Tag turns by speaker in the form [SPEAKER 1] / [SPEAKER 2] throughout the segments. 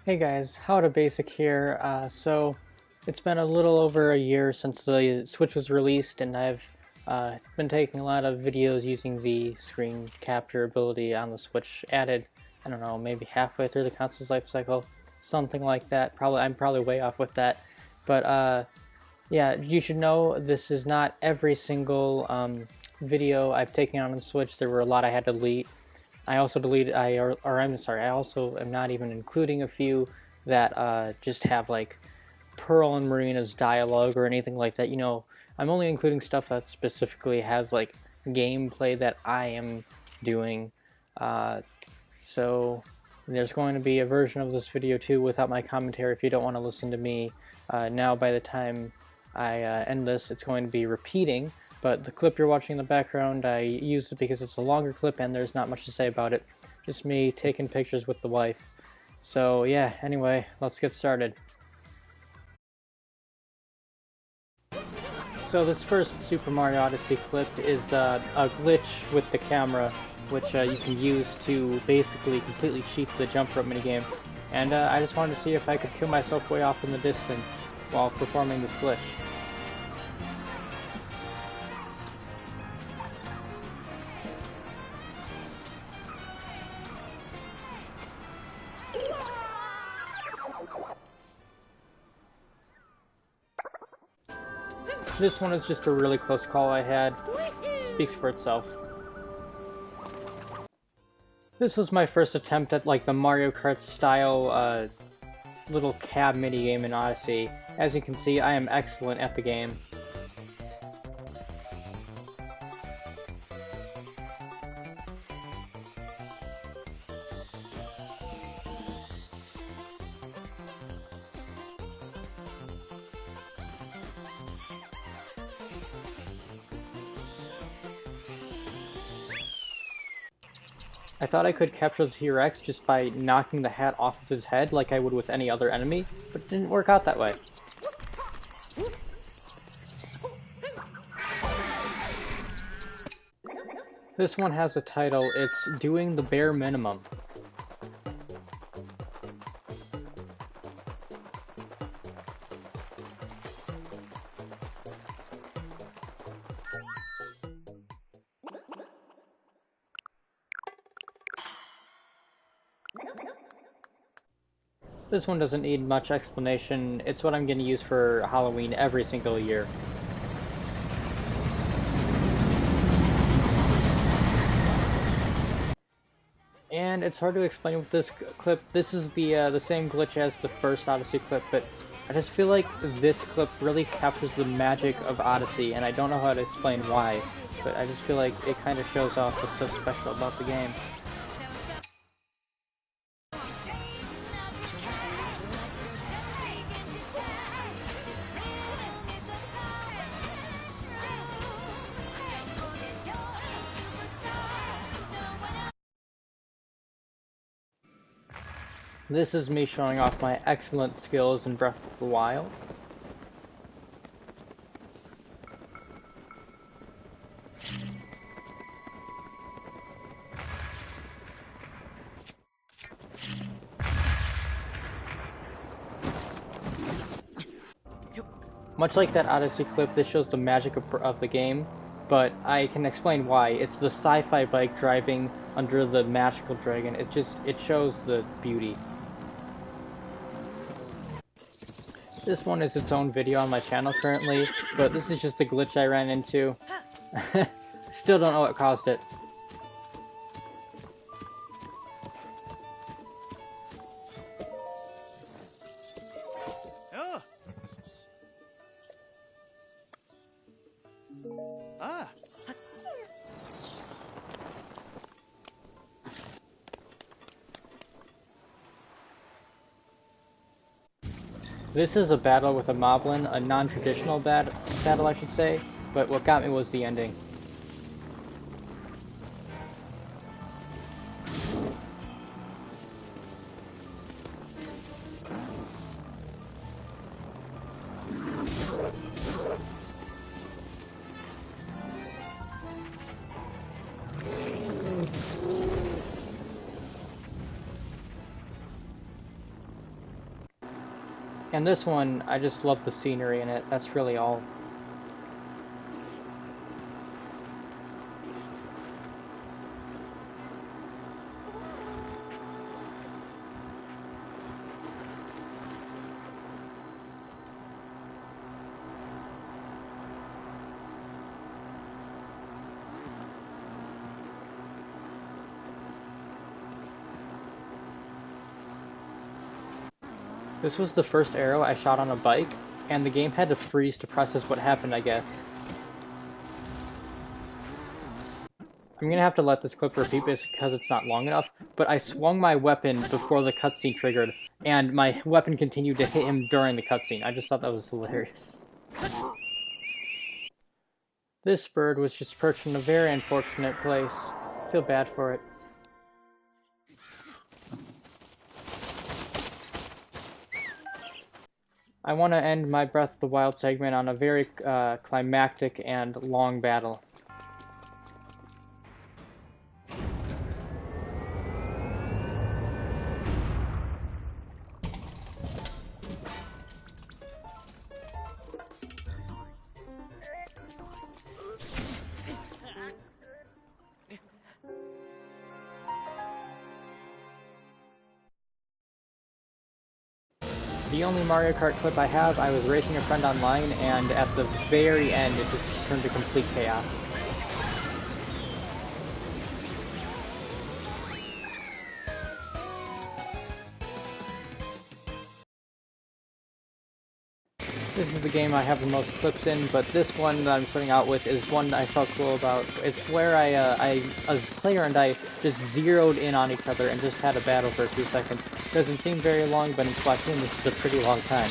[SPEAKER 1] Hey guys, How to Basic here. So it's been a little over a year since the Switch was released, and I've been taking a lot of videos using the screen capture ability on the Switch added, I don't know, maybe halfway through the console's life cycle, something like that. I'm probably way off with that. But yeah, you should know this is not every single video I've taken on the Switch. There were a lot I had to delete. I also deleted, I'm sorry, I also am not even including a few that just have like Pearl and Marina's dialogue or anything like that. You know, I'm only including stuff that specifically has like gameplay that I am doing. Uh, so there's going to be a version of this video too without my commentary if you don't want to listen to me. Now by the time I end this, it's going to be repeating. But the clip you're watching in the background, I used it because it's a longer clip and there's not much to say about it. Just me taking pictures with the wife. So yeah, anyway, let's get started. So this first Super Mario Odyssey clip is a glitch with the camera, which you can use to basically completely cheat the jump rope minigame. And I just wanted to see if I could kill myself way off in the distance while performing this glitch. This one is just a really close call I had. Speaks for itself. This was my first attempt at like the Mario Kart style little cab minigame in Odyssey. As you can see, I am excellent at the game. I thought I could capture the T-Rex just by knocking the hat off of his head like I would with any other enemy, but it didn't work out that way. This one has a title, it's Doing the Bare Minimum. This one doesn't need much explanation, it's what I'm going to use for Halloween every single year. And it's hard to explain with this clip. This is the same glitch as the first Odyssey clip, but I just feel like this clip really captures the magic of Odyssey, and I don't know how to explain why, but I just feel like it kind of shows off what's so special about the game. This is me showing off my excellent skills in Breath of the Wild. Much like that Odyssey clip, this shows the magic of the game, but I can explain why. It's the sci-fi bike driving under the magical dragon. It shows the beauty. This one is its own video on my channel currently, but this is just a glitch I ran into. Still don't know what caused it.
[SPEAKER 2] Oh. Ah.
[SPEAKER 1] This is a battle with a moblin, a non-traditional battle I should say, but what got me was the ending. And this one, I just love the scenery in it. That's really all. This was the first arrow I shot on a bike, and the game had to freeze to process what happened, I guess. I'm gonna have to let this clip repeat because it's not long enough, but I swung my weapon before the cutscene triggered, and my weapon continued to hit him during the cutscene. I just thought that was hilarious. This bird was just perched in a very unfortunate place. I feel bad for it. I want to end my Breath of the Wild segment on a very climactic and long battle. The only Mario Kart clip I have, I was racing a friend online, and at the very end it just turned to complete chaos. This is the game I have the most clips in, but this one that I'm starting out with is one I felt cool about. It's where I as a player and I just zeroed in on each other and just had a battle for a few seconds. Doesn't seem very long, but in Splatoon this is a pretty long time.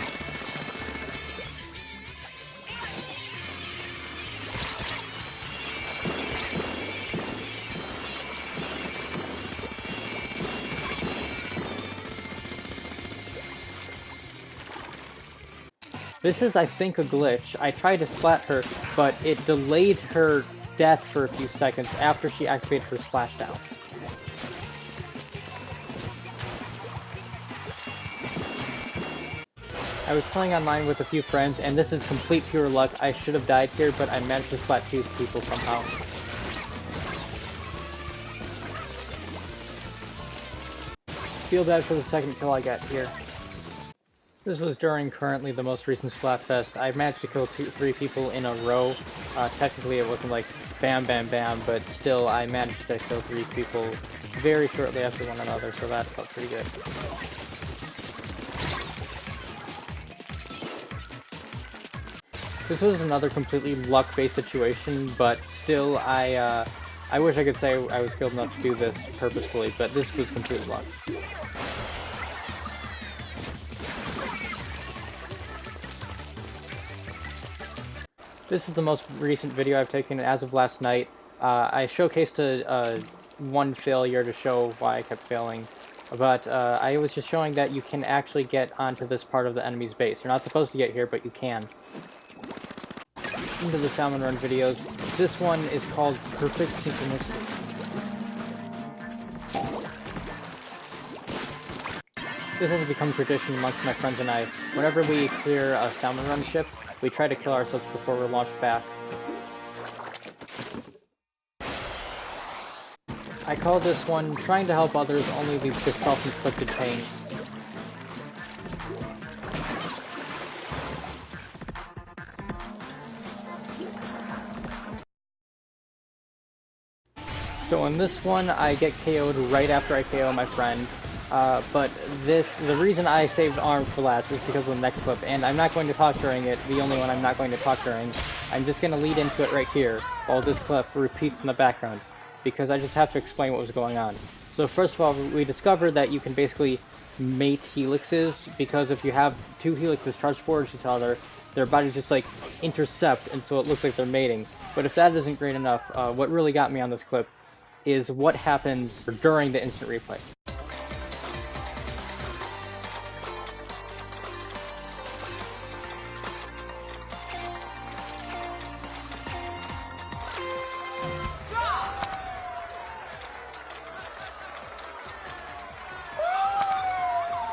[SPEAKER 1] This is, I think, a glitch. I tried to splat her, but it delayed her death for a few seconds after she activated her splashdown. I was playing online with a few friends, and this is complete pure luck. I should have died here, but I managed to splat 2 people somehow. Feel bad for the second kill I got here. This was during currently the most recent Splatfest. I managed to kill 3 people in a row. Technically it wasn't like bam bam bam, but still I managed to kill 3 people very shortly after one another, so that felt pretty good. This was another completely luck-based situation, but still I wish I could say I was skilled enough to do this purposefully, but this was complete luck. This is the most recent video I've taken as of last night. I showcased one failure to show why I kept failing, but I was just showing that you can actually get onto this part of the enemy's base. You're not supposed to get here, but you can. Into the Salmon Run videos. This one is called Perfect Synchronicity. This has become tradition amongst my friends and I. Whenever we clear a Salmon Run ship, we try to kill ourselves before we're launched back. I call this one trying to help others only leads to self-inflicted pain. So in this one, I get KO'd right after I KO my friend. But the reason I saved arms for last is because of the next clip, and I'm not going to talk during it, the only one I'm not going to talk during. I'm just going to lead into it right here, while this clip repeats in the background, because I just have to explain what was going on. So first of all, we discovered that you can basically mate helixes, because if you have 2 helixes charged towards each other, their bodies just like intercept, and so it looks like they're mating. But if that isn't great enough, what really got me on this clip is what happens during the instant replay.